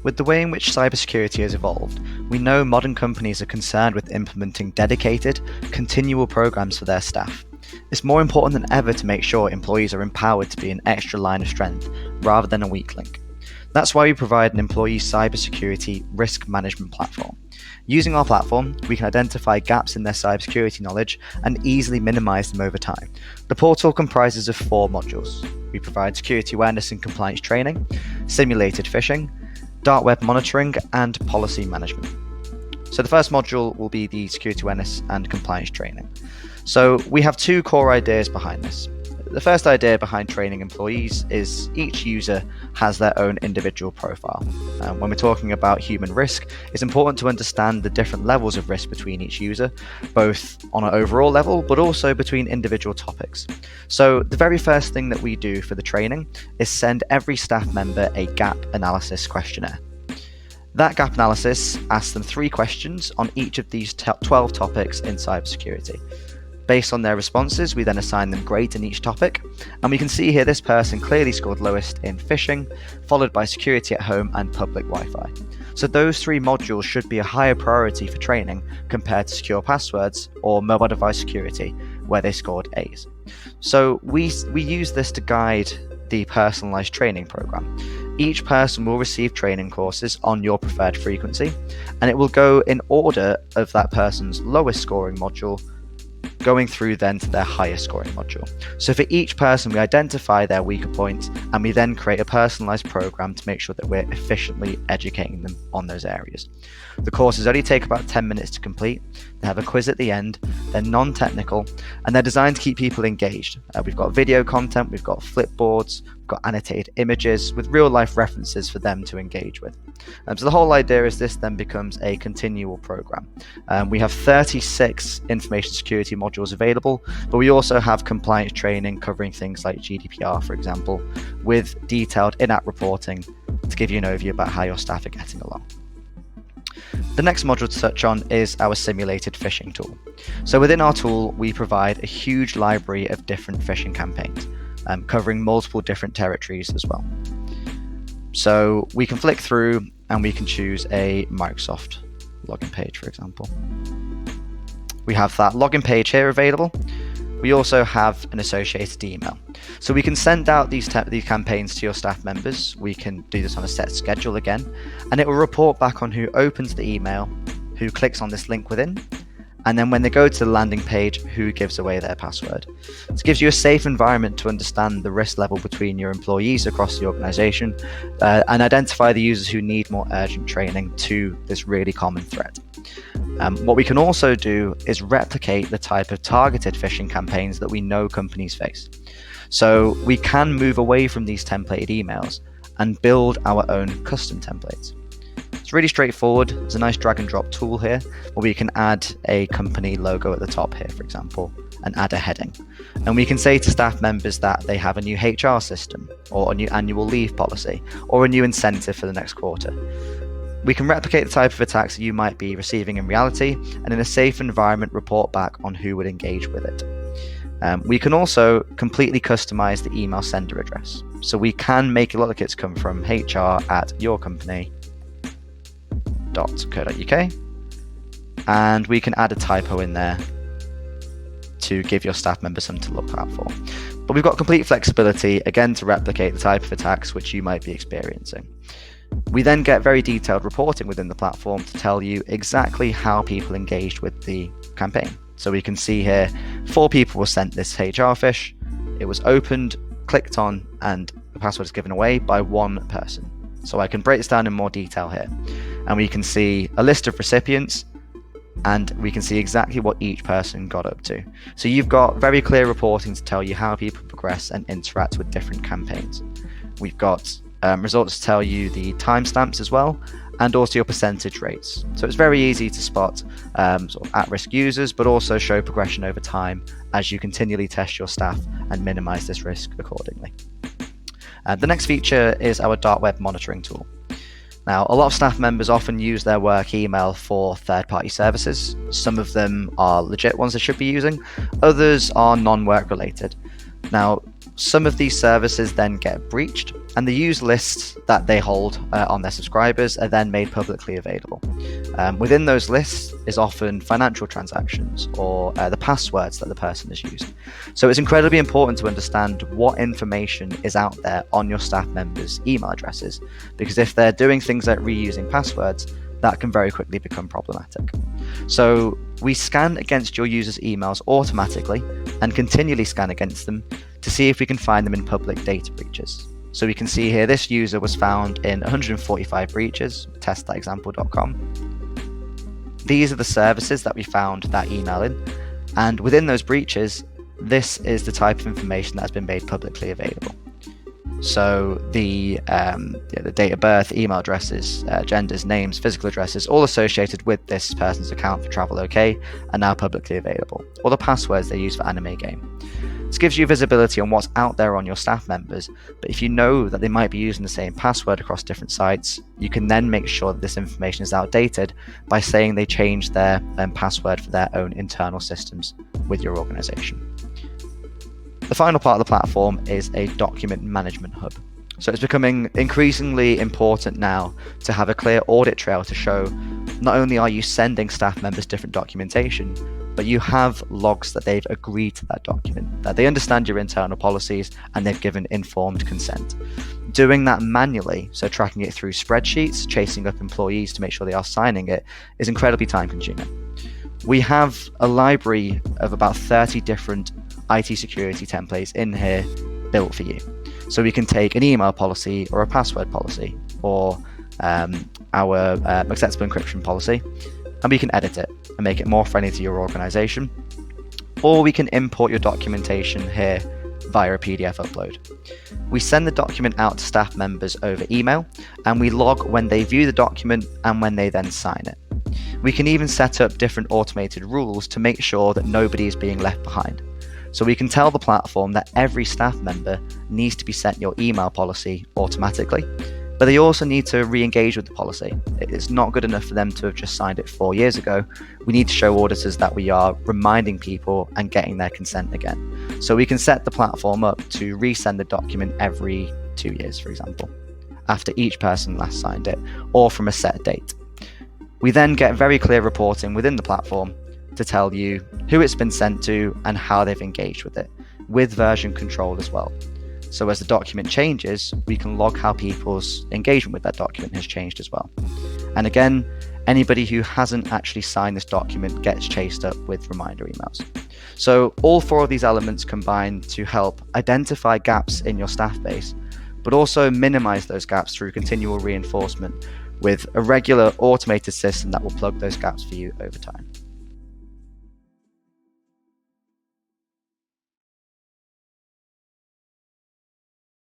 With the way in which cybersecurity has evolved, we know modern companies are concerned with implementing dedicated, continual programs for their staff. It's more important than ever to make sure employees are empowered to be an extra line of strength rather than a weak link. That's why we provide an employee cybersecurity risk management platform. Using our platform, we can identify gaps in their cybersecurity knowledge and easily minimize them over time. The portal comprises of 4 modules. We provide security awareness and compliance training, simulated phishing, dark web monitoring, and policy management. So the first module will be the security awareness and compliance training. So we have 2 core ideas behind this. The first idea behind training employees is each user has their own individual profile. When we're talking about human risk, it's important to understand the different levels of risk between each user, both on an overall level, but also between individual topics. So the very first thing that we do for the training is send every staff member a gap analysis questionnaire. That gap analysis asks them 3 questions on each of these 12 topics in cybersecurity. Based on their responses, we then assign them grades in each topic, and we can see here this person clearly scored lowest in phishing, followed by security at home and public Wi-Fi. So those 3 modules should be a higher priority for training compared to secure passwords or mobile device security, where they scored A's. So we use this to guide the personalised training program. Each person will receive training courses on your preferred frequency, and it will go in order of that person's lowest scoring module, going through then to their highest scoring module. So for each person, we identify their weaker points, and we then create a personalized program to make sure that we're efficiently educating them on those areas. The courses only take about 10 minutes to complete. They have a quiz at the end. They're non-technical, and they're designed to keep people engaged. We've got video content, we've got flipboards, we've got annotated images with real-life references for them to engage with. So the whole idea is this then becomes a continual program. We have 36 information security modules available, but we also have compliance training covering things like GDPR, for example, with detailed in-app reporting to give you an overview about how your staff are getting along. The next module to touch on is our simulated phishing tool. So within our tool, we provide a huge library of different phishing campaigns, covering multiple different territories as well. So we can flick through and we can choose a Microsoft login page, for example. We have that login page here available. We also have an associated email. So we can send out these campaigns to your staff members. We can do this on a set schedule again, and it will report back on who opens the email, who clicks on this link within, and then when they go to the landing page, who gives away their password. This gives you a safe environment to understand the risk level between your employees across the organization and identify the users who need more urgent training to this really common threat. What we can also do is replicate the type of targeted phishing campaigns that we know companies face. So we can move away from these templated emails and build our own custom templates. It's really straightforward. There's a nice drag and drop tool here where we can add a company logo at the top here, for example, and add a heading. And we can say to staff members that they have a new HR system or a new annual leave policy or a new incentive for the next quarter. We can replicate the type of attacks that you might be receiving in reality, and in a safe environment report back on who would engage with it. We can also completely customize the email sender address. So we can make a lot of kits come from hr@yourcompany.co.uk, and we can add a typo in there to give your staff members something to look out for. But we've got complete flexibility, again, to replicate the type of attacks which you might be experiencing. We then get very detailed reporting within the platform to tell you exactly how people engaged with the campaign. So we can see here, 4 people were sent this HR phish. It was opened, clicked on, and the password is given away by 1 person. So I can break this down in more detail here. And we can see a list of recipients, and we can see exactly what each person got up to. So you've got very clear reporting to tell you how people progress and interact with different campaigns. We've got results to tell you the timestamps as well, and also your percentage rates. So it's very easy to spot sort of at-risk users, but also show progression over time as you continually test your staff and minimize this risk accordingly. The next feature is our dark web monitoring tool. Now, a lot of staff members often use their work email for third-party services. Some of them are legit ones they should be using, others are non-work related. Now, some of these services then get breached, And the used lists that they hold on their subscribers are then made publicly available. Within those lists is often financial transactions or the passwords that the person has used. So it's incredibly important to understand what information is out there on your staff members' email addresses, because if they're doing things like reusing passwords, that can very quickly become problematic. So we scan against your users' emails automatically and continually scan against them to see if we can find them in public data breaches. So we can see here this user was found in 145 breaches, test.example.com. These are the services that we found that email in, and within those breaches, this is the type of information that has been made publicly available. So the date of birth, email addresses, genders, names, physical addresses, all associated with this person's account for Travel OK are now publicly available, or the passwords they use for Anime Game. This gives you visibility on what's out there on your staff members, but if you know that they might be using the same password across different sites, you can then make sure that this information is outdated by saying they changed their password for their own internal systems with your organization. The final part of the platform is a document management hub. So it's becoming increasingly important now to have a clear audit trail to show not only are you sending staff members different documentation, but you have logs that they've agreed to that document, that they understand your internal policies and they've given informed consent. Doing that manually, so tracking it through spreadsheets, chasing up employees to make sure they are signing it, is incredibly time consuming. We have a library of about 30 different IT security templates in here built for you. So we can take an email policy or a password policy or our acceptable encryption policy, and we can edit it and make it more friendly to your organization. Or we can import your documentation here via a PDF upload. We send the document out to staff members over email, and we log when they view the document and when they then sign it. We can even set up different automated rules to make sure that nobody is being left behind. So we can tell the platform that every staff member needs to be sent your email policy automatically, but they also need to re-engage with the policy. It's not good enough for them to have just signed it 4 years ago. We need to show auditors that we are reminding people and getting their consent again. So we can set the platform up to resend the document every 2 years, for example, after each person last signed it, or from a set date. We then get very clear reporting within the platform to tell you who it's been sent to and how they've engaged with it, with version control as well. So as the document changes, we can log how people's engagement with that document has changed as well. And again, anybody who hasn't actually signed this document gets chased up with reminder emails. So all 4 of these elements combine to help identify gaps in your staff base, but also minimize those gaps through continual reinforcement with a regular automated system that will plug those gaps for you over time.